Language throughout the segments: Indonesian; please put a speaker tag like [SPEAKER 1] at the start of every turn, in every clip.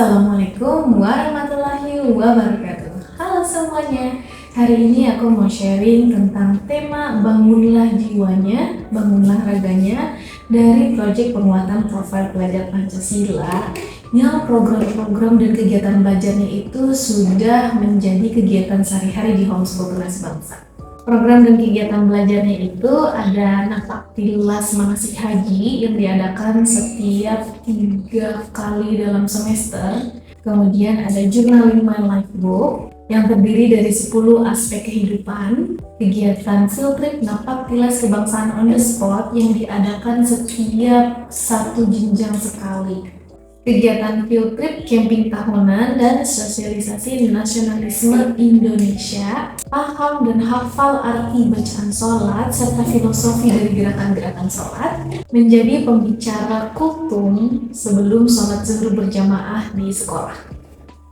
[SPEAKER 1] Assalamualaikum warahmatullahi wabarakatuh. Halo semuanya, hari ini aku mau sharing tentang tema bangunlah jiwanya, bangunlah raganya dari proyek penguatan profil pelajar Pancasila yang program-program dan kegiatan belajarnya itu sudah menjadi kegiatan sehari-hari di Homeschool Tunas Bangsa. Program dan kegiatan belajarnya itu ada Napaktilas Manasik Haji yang diadakan setiap 3 kali dalam semester. Kemudian ada Journaling My Life Book yang terdiri dari 10 aspek kehidupan. Kegiatan Field Trip Napaktilas Kebangsaan on the Spot yang diadakan setiap 1 jenjang sekali. Kegiatan field trip camping tahunan dan sosialisasi nasionalisme Indonesia, paham dan hafal arti bacaan sholat serta filosofi dari gerakan-gerakan sholat, menjadi pembicara kultum sebelum sholat zuhur berjamaah di sekolah.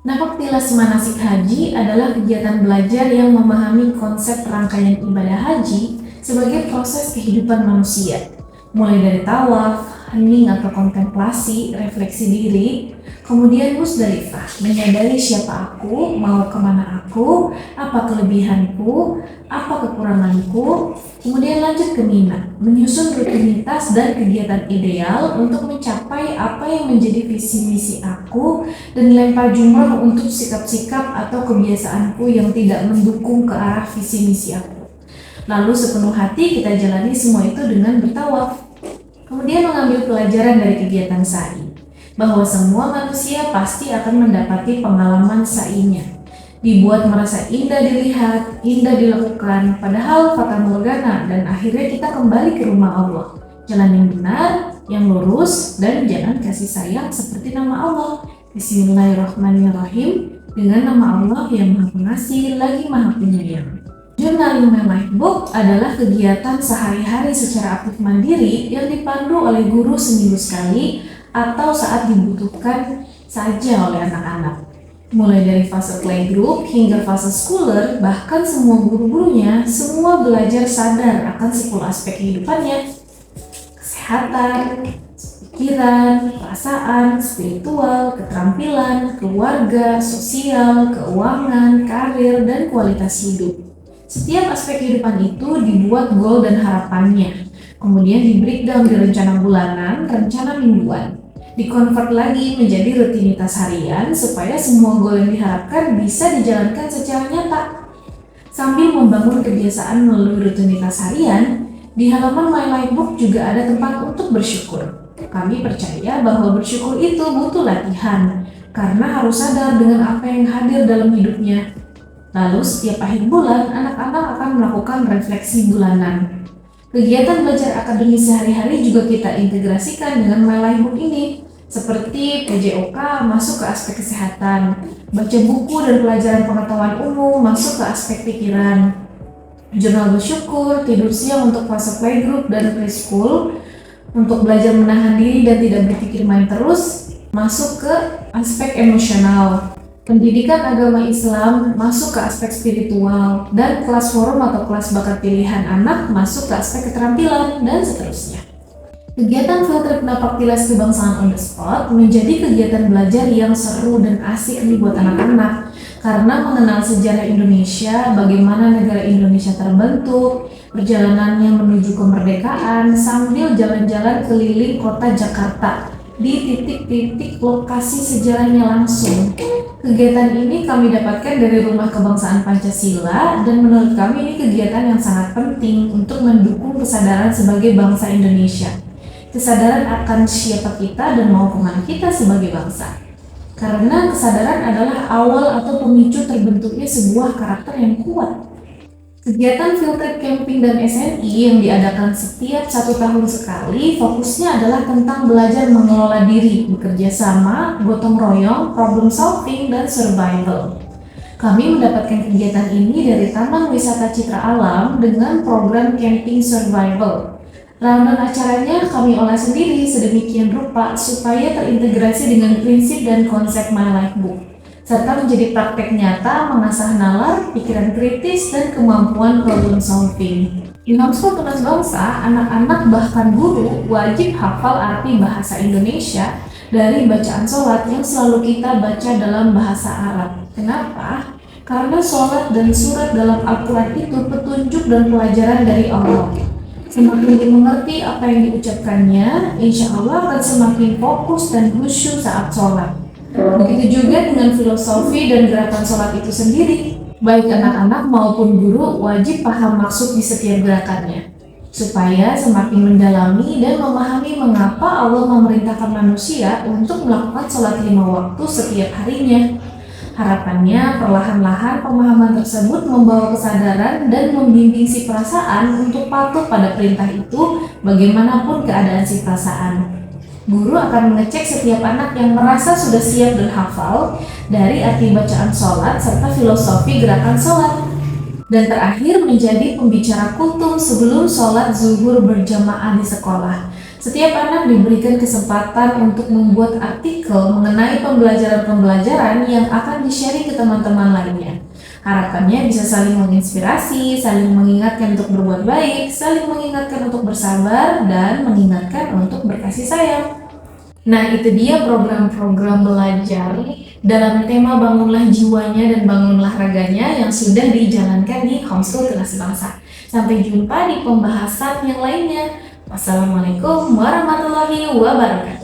[SPEAKER 1] Napaktilas Manasik Haji adalah kegiatan belajar yang memahami konsep rangkaian ibadah haji sebagai proses kehidupan manusia, mulai dari tawaf, hening atau kontemplasi, refleksi diri, kemudian Musdalifah, menyadari siapa aku, mau kemana aku, apa kelebihanku, apa kekuranganku, kemudian lanjut ke Mina, menyusun rutinitas dan kegiatan ideal untuk mencapai apa yang menjadi visi misi aku, dan lempar jumroh untuk sikap-sikap atau kebiasaanku yang tidak mendukung ke arah visi misi aku. Lalu sepenuh hati kita jalani semua itu dengan bertawaf. Kemudian mengambil pelajaran dari kegiatan sa'i, bahwa semua manusia pasti akan mendapati pengalaman sa'inya. Dibuat merasa indah dilihat, indah dilakukan, padahal fata morgana, dan akhirnya kita kembali ke rumah Allah. Jalan yang benar, yang lurus, dan jalan kasih sayang seperti nama Allah. Bismillahirrahmanirrahim, dengan nama Allah yang Maha Pengasih lagi Maha Penyayang. Journaling My Life Book adalah kegiatan sehari-hari secara aktif mandiri yang dipandu oleh guru seminggu sekali atau saat dibutuhkan saja oleh anak-anak. Mulai dari fase playgroup hingga fase schooler, bahkan semua guru-gurunya semua belajar sadar akan 10 aspek kehidupannya. Kesehatan, pikiran, perasaan, spiritual, keterampilan, keluarga, sosial, keuangan, karir, dan kualitas hidup. Setiap aspek kehidupan itu dibuat goal dan harapannya, kemudian di breakdown di rencana bulanan, rencana mingguan, dikonvert lagi menjadi rutinitas harian supaya semua goal yang diharapkan bisa dijalankan secara nyata. Sambil membangun kebiasaan melalui rutinitas harian, di halaman My Life Book juga ada tempat untuk bersyukur. Kami percaya bahwa bersyukur itu butuh latihan, karena harus sadar dengan apa yang hadir dalam hidupnya. Lalu setiap akhir bulan, anak-anak akan melakukan refleksi bulanan. Kegiatan belajar akademis sehari-hari juga kita integrasikan dengan My Life Book ini, seperti PJOK masuk ke aspek kesehatan, baca buku dan pelajaran pengetahuan umum masuk ke aspek pikiran, jurnal bersyukur, tidur siang untuk fase playgroup dan preschool, untuk belajar menahan diri dan tidak berpikir main terus, masuk ke aspek emosional. Pendidikan agama Islam masuk ke aspek spiritual, dan kelas forum atau kelas bakat pilihan anak masuk ke aspek keterampilan, dan seterusnya. Kegiatan Field Trip Napaktilas Kebangsaan on the Spot menjadi kegiatan belajar yang seru dan asik buat anak-anak karena mengenal sejarah Indonesia, bagaimana negara Indonesia terbentuk, perjalanannya menuju kemerdekaan sambil jalan-jalan keliling kota Jakarta di titik-titik lokasi sejarahnya langsung. Kegiatan ini kami dapatkan dari Rumah Kebangsaan Pancasila, dan menurut kami ini kegiatan yang sangat penting untuk mendukung kesadaran sebagai bangsa Indonesia. Kesadaran akan siapa kita dan mau kemana kita sebagai bangsa. Karena kesadaran adalah awal atau pemicu terbentuknya sebuah karakter yang kuat. Kegiatan field trip camping dan SNI yang diadakan setiap 1 tahun sekali fokusnya adalah tentang belajar mengelola diri, bekerja sama, gotong royong, problem solving, dan survival. Kami mendapatkan kegiatan ini dari Taman Wisata Citra Alam dengan program camping survival. Rundown acaranya kami olah sendiri sedemikian rupa supaya terintegrasi dengan prinsip dan konsep My Life Book, serta menjadi praktek nyata mengasah nalar, pikiran kritis, dan kemampuan problem solving. Di Homeschool Tunas Bangsa, anak-anak bahkan guru wajib hafal arti bahasa Indonesia dari bacaan sholat yang selalu kita baca dalam bahasa Arab. Kenapa? Karena sholat dan surat dalam Al-Quran itu petunjuk dan pelajaran dari Allah. Semakin dimengerti apa yang diucapkannya, insya Allah akan semakin fokus dan khusyuk saat sholat. Begitu juga dengan filosofi dan gerakan sholat itu sendiri. Baik anak-anak maupun guru wajib paham maksud di setiap gerakannya, supaya semakin mendalami dan memahami mengapa Allah memerintahkan manusia untuk melakukan sholat 5 waktu setiap harinya. Harapannya perlahan-lahan pemahaman tersebut membawa kesadaran dan membimbing si perasaan untuk patuh pada perintah itu bagaimanapun keadaan si perasaan. Guru akan mengecek setiap anak yang merasa sudah siap dan hafal dari arti bacaan sholat serta filosofi gerakan sholat. Dan terakhir menjadi pembicara kultum sebelum sholat zuhur berjamaah di sekolah. Setiap anak diberikan kesempatan untuk membuat artikel mengenai pembelajaran-pembelajaran yang akan di-sharing ke teman-teman lainnya. Harapannya bisa saling menginspirasi, saling mengingatkan untuk berbuat baik, saling mengingatkan untuk bersabar, dan mengingatkan untuk berkasih sayang. Nah, itu dia program-program belajar dalam tema bangunlah jiwanya dan bangunlah raganya yang sudah dijalankan di Homeschool Kelas Bangsa. Sampai jumpa di pembahasan yang lainnya. Wassalamualaikum warahmatullahi wabarakatuh.